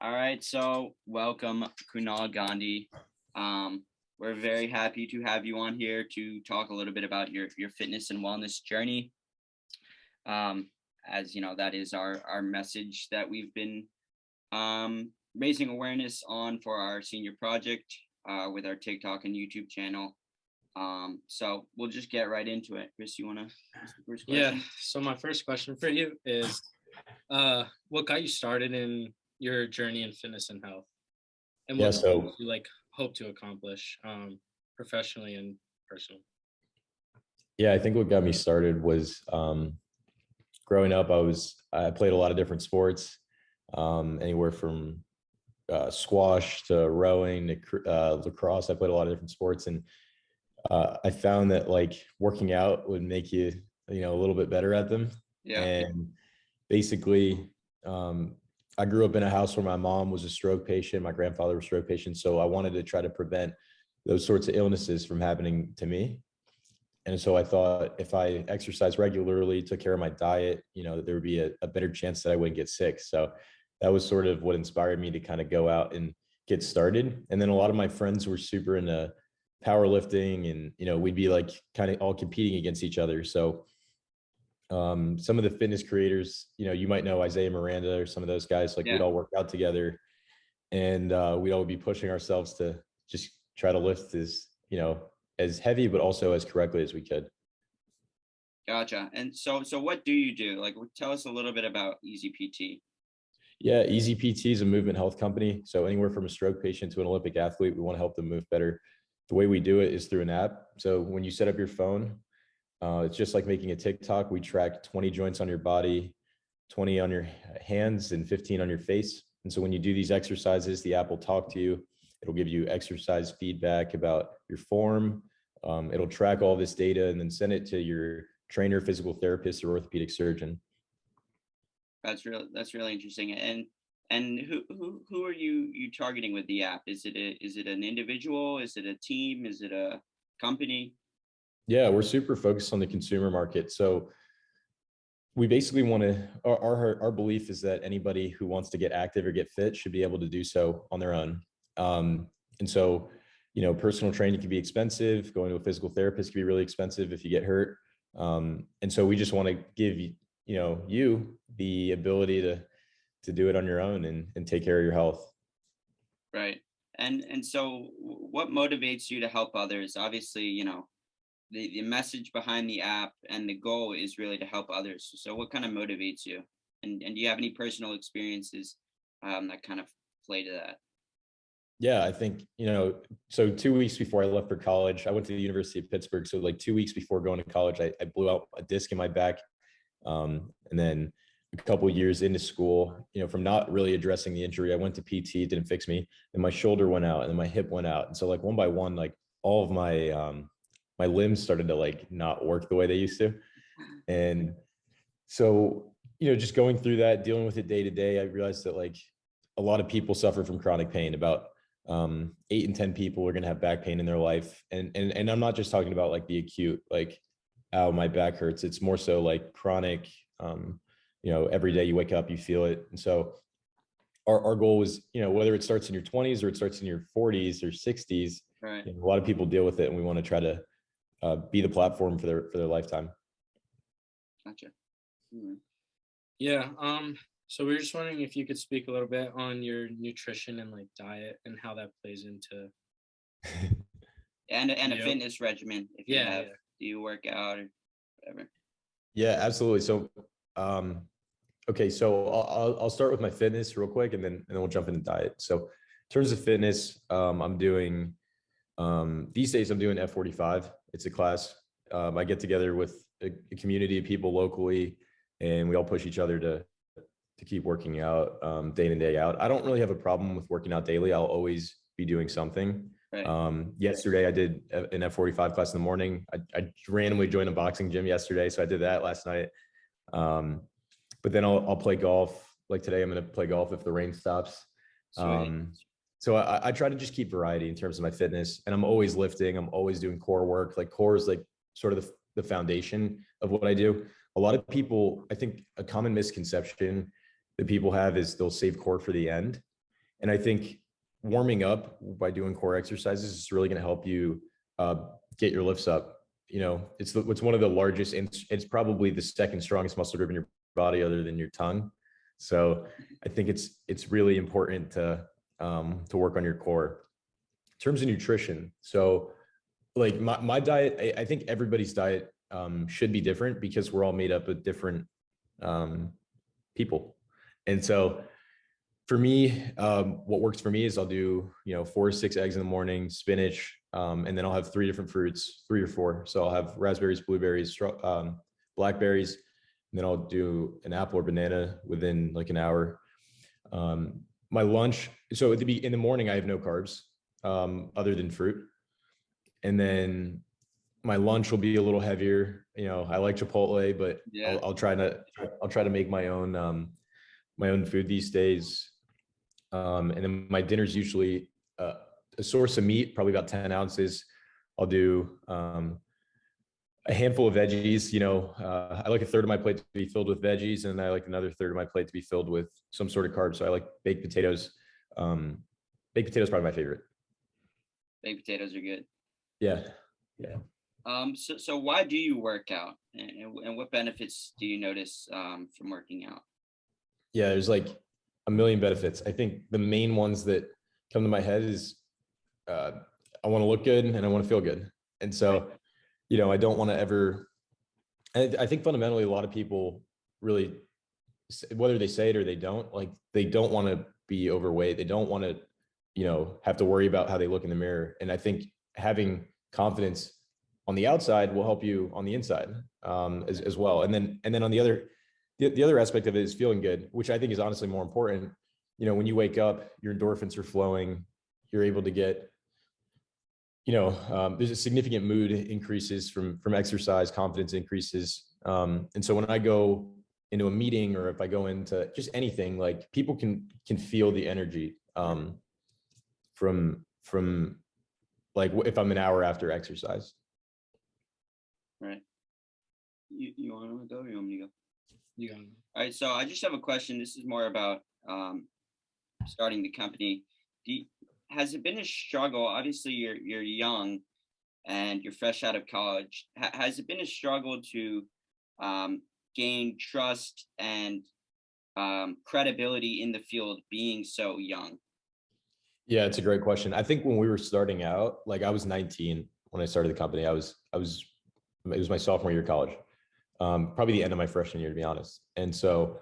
All right, so welcome, Kunal Gandhi. We're very happy to have you on here to talk a little bit about your fitness and wellness journey. Um, as you know, that is our message that we've been raising awareness on for our senior project with our TikTok and YouTube channel. So we'll just get right into it. Chris, you want to ask the first Yeah. question? So my first question for you is, what got you started in your journey in fitness and health, and Yeah, what so you hope to accomplish, professionally and personally? yeah, I think what got me started was growing up. I played a lot of different sports, anywhere from squash to rowing to lacrosse. I played a lot of different sports, and I found that like working out would make you, a little bit better at them. Yeah. And basically, I grew up in a house where my mom was a stroke patient, my grandfather was a stroke patient, so I wanted to try to prevent those sorts of illnesses from happening to me. And so I thought if I exercise regularly, took care of my diet, there would be a better chance that I wouldn't get sick. So that was sort of what inspired me to kind of go out and get started. And then a lot of my friends were super into powerlifting, and we'd be like kind of all competing against each other. So some of the fitness creators, you might know Isaiah Miranda or some of those guys, like we'd all work out together, and we'd all be pushing ourselves to just try to lift as heavy, but also as correctly as we could. Gotcha. And so what do you do? Like, tell us a little bit about EZPT. Yeah, EZPT is a movement health company. So anywhere from a stroke patient to an Olympic athlete, we want to help them move better. The way we do it is through an app. So when you set up your phone, it's just like making a TikTok. We track 20 joints on your body, 20 on your hands, and 15 on your face. And so when you do these exercises, the app will talk to you. It'll give you exercise feedback about your form. It'll track all this data and then send it to your trainer, physical therapist, or orthopedic surgeon. That's really interesting. And who are you targeting with the app? Is it an individual? Is it a team? Is it a company? Yeah, we're super focused on the consumer market. So we basically want to, our belief is that anybody who wants to get active or get fit should be able to do so on their own. And so, personal training can be expensive. Going to a physical therapist can be really expensive if you get hurt. And so we just want to give you the ability to do it on your own and take care of your health. Right. And so what motivates you to help others? Obviously, the message behind the app and the goal is really to help others. So what kind of motivates you? And do you have any personal experiences that kind of play to that? Yeah, I think, so 2 weeks before I left for college, I went to the University of Pittsburgh. So like 2 weeks before going to college, I blew out a disc in my back. And then a couple of years into school, from not really addressing the injury, I went to PT, it didn't fix me. And my shoulder went out and then my hip went out. And so like one by one, like all of my limbs started to like not work the way they used to. And so, just going through that, dealing with it day to day, I realized that like a lot of people suffer from chronic pain. About 8 in 10 people are going to have back pain in their life. And I'm not just talking about like the acute, like, ow, my back hurts. It's more so like chronic, every day you wake up, you feel it. And so our goal was, whether it starts in your 20s or it starts in your 40s or 60s, Right. a lot of people deal with it, and we want to try to be the platform for their lifetime. Gotcha. Mm-hmm. Yeah. So we were just wondering if you could speak a little bit on your nutrition and like diet and how that plays into and a fitness regimen. If you have, yeah. Do you work out or whatever? Yeah, absolutely. So, okay, so I'll start with my fitness real quick, and then we'll jump into diet. So, in terms of fitness, I'm doing these days I'm doing F45. It's a class. I get together with a community of people locally, and we all push each other to keep working out day in and day out. I don't really have a problem with working out daily. I'll always be doing something. Right. Yesterday I did an F45 class in the morning. I randomly joined a boxing gym yesterday, so I did that last night. But then I'll play golf. Like today, I'm going to play golf if the rain stops. So I try to just keep variety in terms of my fitness, and I'm always lifting. I'm always doing core work. Like core is like sort of the foundation of what I do. A lot of people, I think a common misconception that people have is they'll save core for the end. And I think warming up by doing core exercises is really going to help you get your lifts up. You know, it's one of the largest, and it's probably the second strongest muscle group in your body other than your tongue. So I think it's really important to work on your core. In terms of nutrition, so like my diet, I think everybody's diet should be different because we're all made up of different people. And so for me, what works for me is I'll do, 4 or 6 eggs in the morning, spinach, and then I'll have 3 different fruits, 3 or 4. So I'll have raspberries, blueberries, blackberries, and then I'll do an apple or banana within like an hour. My lunch, so in the morning, I have no carbs other than fruit. And then my lunch will be a little heavier. I like Chipotle, but yeah. I'll try to make my own food these days. And then my dinner's usually a source of meat, probably about 10 ounces. I'll do a handful of veggies. I like a third of my plate to be filled with veggies, and I like another third of my plate to be filled with some sort of carb. So I like baked potatoes. Baked potatoes probably my favorite. Baked potatoes are good. Yeah. So why do you work out, and what benefits do you notice from working out? Yeah, there's like a million benefits. I think the main ones that come to my head is I want to look good and I want to feel good. And so, I don't want to ever, I think fundamentally a lot of people really, whether they say it or they don't, like they don't want to be overweight. They don't want to, have to worry about how they look in the mirror. And I think having confidence on the outside will help you on the inside as well. And then on the other aspect of it is feeling good, which I think is honestly more important. When you wake up, your endorphins are flowing, you're able to get, there's a significant mood increases from exercise, confidence increases. And so when I go into a meeting, or if I go into just anything, like people can feel the energy from like if I'm an hour after exercise. Right. You want to go or you want me to go? You go. All right. So I just have a question. This is more about starting the company. Has it been a struggle? Obviously, you're young and you're fresh out of college. Has it been a struggle to gain trust and credibility in the field being so young? Yeah, it's a great question. I think when we were starting out, like I was 19 when I started the company. It was my sophomore year of college, probably the end of my freshman year, to be honest. And so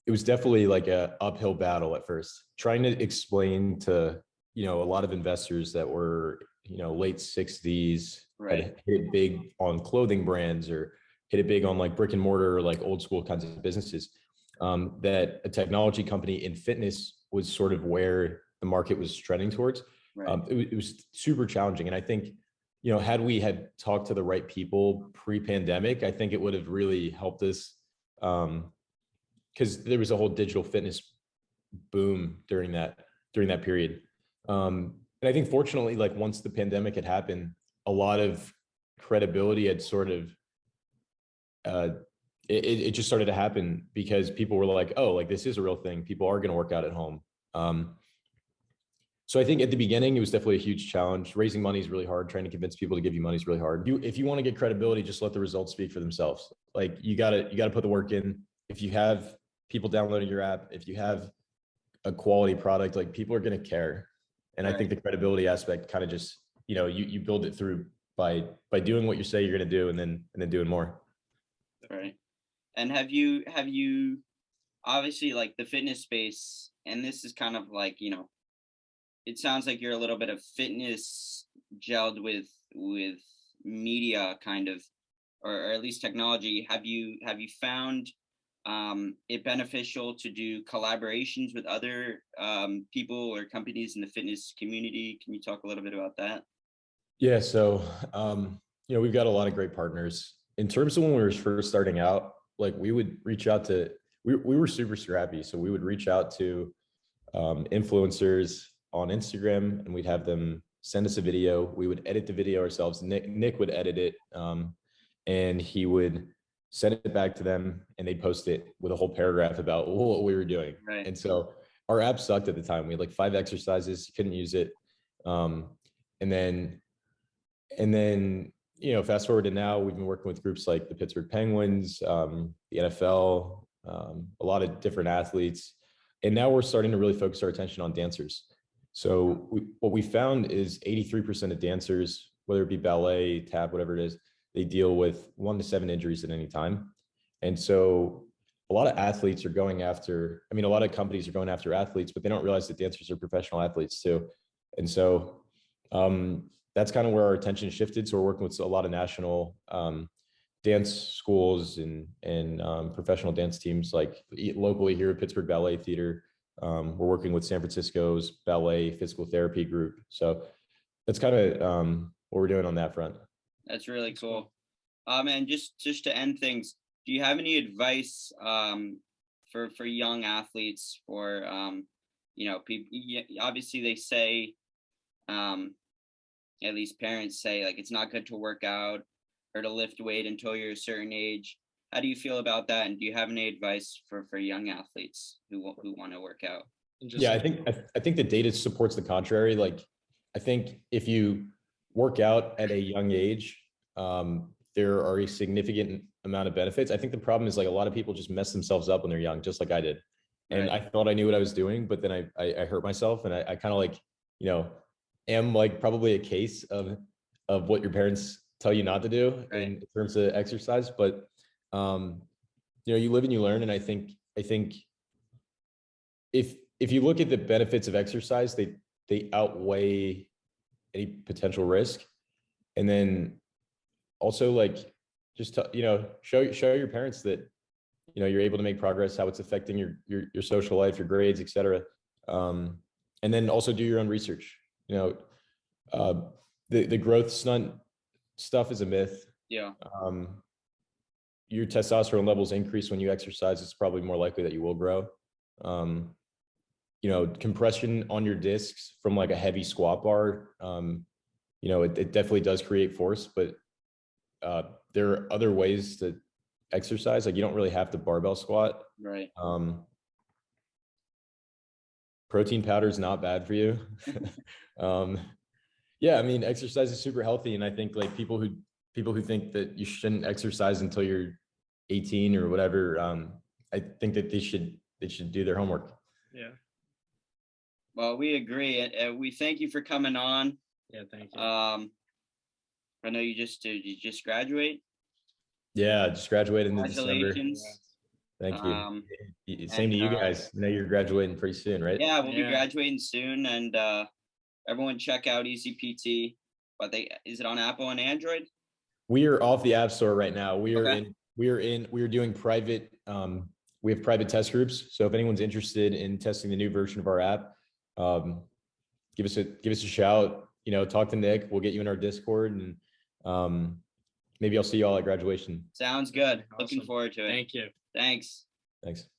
it was definitely like a uphill battle at first, trying to explain to, a lot of investors that were, late 60s, right, had hit it big on clothing brands or hit it big on like brick and mortar or like old school kinds of businesses, that a technology company in fitness was sort of where the market was trending towards. Right. It was super challenging. And I think, had we had talked to the right people pre-pandemic, I think it would have really helped us, because there was a whole digital fitness boom during that period. And I think fortunately, like once the pandemic had happened, a lot of credibility had sort of, it just started to happen because people were like, oh, like this is a real thing. People are going to work out at home. So I think at the beginning, it was definitely a huge challenge. Raising money is really hard. Trying to convince people to give you money is really hard. If you want to get credibility, just let the results speak for themselves. Like you gotta put the work in. If you have people downloading your app, if you have a quality product, like people are going to care. And right. I think the credibility aspect kind of just, you build it through by doing what you say you're going to do and then doing more. Right. And have you obviously like the fitness space, and this is kind of like, it sounds like you're a little bit of fitness gelled with media kind of, or at least technology. Have you found it beneficial to do collaborations with other people or companies in the fitness community? Can you talk a little bit about that? Yeah. So, we've got a lot of great partners. In terms of when we were first starting out, like we would reach out to, we were super scrappy. So we would reach out to influencers on Instagram, and we'd have them send us a video. We would edit the video ourselves. Nick would edit it, and he would send it back to them, and they'd post it with a whole paragraph about what we were doing. Right. And so our app sucked at the time. We had like 5 exercises, couldn't use it. And then, fast forward to now, we've been working with groups like the Pittsburgh Penguins, the NFL, a lot of different athletes. And now we're starting to really focus our attention on dancers. So what we found is 83% of dancers, whether it be ballet, tap, whatever it is, they deal with 1 to 7 injuries at any time. And so a lot of athletes are going after, a lot of companies are going after athletes, but they don't realize that dancers are professional athletes too. And so that's kind of where our attention shifted. So we're working with a lot of national dance schools and professional dance teams, like locally here at Pittsburgh Ballet Theater. We're working with San Francisco's ballet physical therapy group. So that's kind of what we're doing on that front. That's really cool. And just to end things, do you have any advice for young athletes, for people? Obviously they say, at least parents say, like, it's not good to work out or to lift weight until you're a certain age. How do you feel about that? And do you have any advice for young athletes who want to work out? Yeah, I think the data supports the contrary. Like, I think if you work out at a young age, there are a significant amount of benefits. I think the problem is, like, a lot of people just mess themselves up when they're young, just like I did. And Right. I thought I knew what I was doing, but then I hurt myself, and I kind of, like, am like probably a case of what your parents tell you not to do in terms of exercise. But you live and you learn. And I think if you look at the benefits of exercise, they outweigh any potential risk. And then also, like, just show your parents that you're able to make progress, how it's affecting your social life, your grades, etc. And then also do your own research. The growth stunt stuff is a myth. Yeah. Your testosterone levels increase when you exercise. It's probably more likely that you will grow. Compression on your discs from like a heavy squat bar, it definitely does create force, but there are other ways to exercise. Like, you don't really have to barbell squat. Right. Protein powder is not bad for you. Yeah, exercise is super healthy. And I think, like, people who think that you shouldn't exercise until you're 18 or whatever, I think that they should do their homework. Yeah. Well, we agree. We thank you for coming on. Yeah, thank you. I know you just graduate. Yeah, just graduated in December. Congratulations. Thank you. Same to you guys. I know you're graduating pretty soon, right? Yeah, we'll be graduating soon, and everyone check out EZPT. But is it on Apple and Android? We are off the App Store right now. We are doing private. We have private test groups. So if anyone's interested in testing the new version of our app, give us a shout. Talk to Nick. We'll get you in our Discord, and maybe I'll see you all at graduation. Sounds good. Awesome. Looking forward to it. Thank you. Thanks. Thanks.